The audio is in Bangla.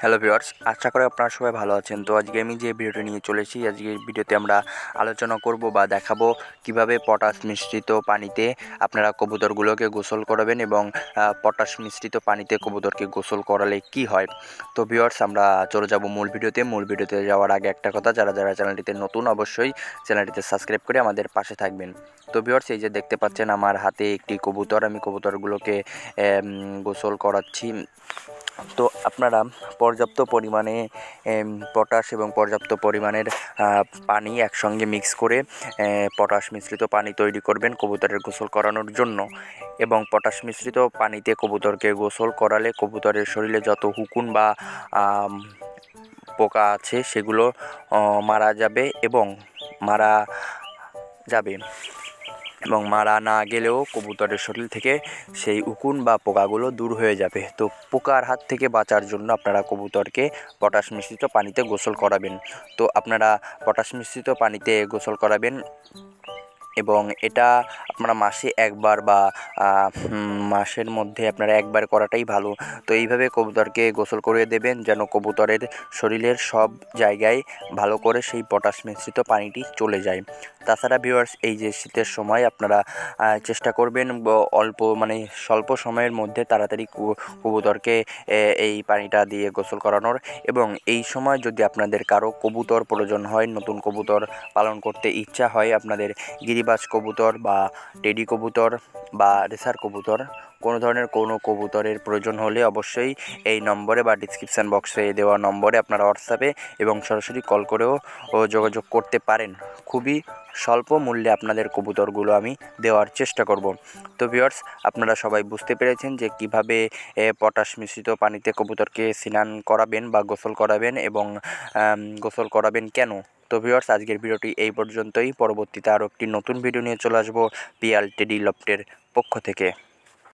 হ্যালো ভিউয়ার্স, আশা করি আপনারা সবাই ভালো আছেন। তো আজকে আমি যে ভিডিওটি নিয়ে চলেছি, আজকের ভিডিওতে আমরা আলোচনা করব বা দেখাবো কিভাবে পটাশ মিশ্রিত পানিতে আপনারা কবুতরগুলোকে গোসল করাবেন এবং পটাশ মিশ্রিত পানিতে কবুতরকে গোসল করালে কি হয়। তো ভিউয়ার্স, আমরা চলে যাব মূল ভিডিওতে যাওয়ার আগে একটা কথা, যারা যারা চ্যানেলটিতে নতুন অবশ্যই চ্যানেলটিতে সাবস্ক্রাইব করে আমাদের পাশে থাকবেন। তো ভিউয়ার্স, এই যে দেখতে পাচ্ছেন আমার হাতে একটি কবুতর, আমি কবুতরগুলোকে গোসল করাচ্ছি। তো আপনারা পর্যাপ্ত পরিমাণে পটাশ এবং পর্যাপ্ত পরিমাণের পানি একসঙ্গে মিক্স করে পটাশ মিশ্রিত পানি তৈরি করবেন কবুতরের গোসল করানোর জন্য। এবং পটাশ মিশ্রিত পানিতে কবুতরকে গোসল করালে কবুতরের শরীরে যত হুকুন বা পোকা আছে সেগুলো মারা যাবে এবং মারা যাবে এবং মারা না গেলেও কবুতরের শরীর থেকে সেই উকুন বা পোকাগুলো দূর হয়ে যাবে। তো পোকার হাত থেকে বাঁচার জন্য আপনারা কবুতরকে পটাশ মিশ্রিত পানিতে গোসল করাবেন। তো আপনারা পটাশ মিশ্রিত পানিতে গোসল করাবেন এবং এটা আপনারা মাসে একবার বা মাসের মধ্যে আপনারা একবার করাটাই ভালো। তো এইভাবে কবুতরকে গোসল করিয়ে দেবেন যেন কবুতরের শরীরের সব জায়গায় ভালো করে সেই পটাশ মিশ্রিত পানিটি চলে যায়। তাছাড়া ভিউয়ার্স, এই যে শীতের সময় আপনারা চেষ্টা করবেন অল্প মানে স্বল্প সময়ের মধ্যে তাড়াতাড়ি কবুতরকে এই পানিটা দিয়ে গোসল করানোর। এবং এই সময় যদি আপনাদের কারো কবুতর প্রয়োজন হয়, নতুন কবুতর পালন করতে ইচ্ছা হয়, আপনাদের গিরিবাজ কবুতর বা টেডি কবুতর বা রেসার কবুতর কোনো ধরনের কোনো কবুতরের প্রয়োজন হলে অবশ্যই এই নম্বরে বা ডিসক্রিপশান বক্সে দেওয়া নম্বরে আপনারা হোয়াটসঅ্যাপে এবং সরাসরি কল করেও যোগাযোগ করতে পারেন। খুবই স্বল্প মূল্যে আপনাদের কবুতরগুলো আমি দেওয়ার চেষ্টা করব। তো ভিউয়ার্স, আপনারা সবাই বুঝতে পেরেছেন যে কিভাবে পটাশ মিশ্রিত পানিতে কবুতরকে স্নান করাবেন বা গোসল করাবেন এবং গোসল করাবেন কেন। তো ভিউয়ার্স, আজকের ভিডিওটি এই পর্যন্তই। পরবর্তীতে আরও একটি নতুন ভিডিও নিয়ে চলে আসবো পিয়াল টেডি লফটের পক্ষ থেকে।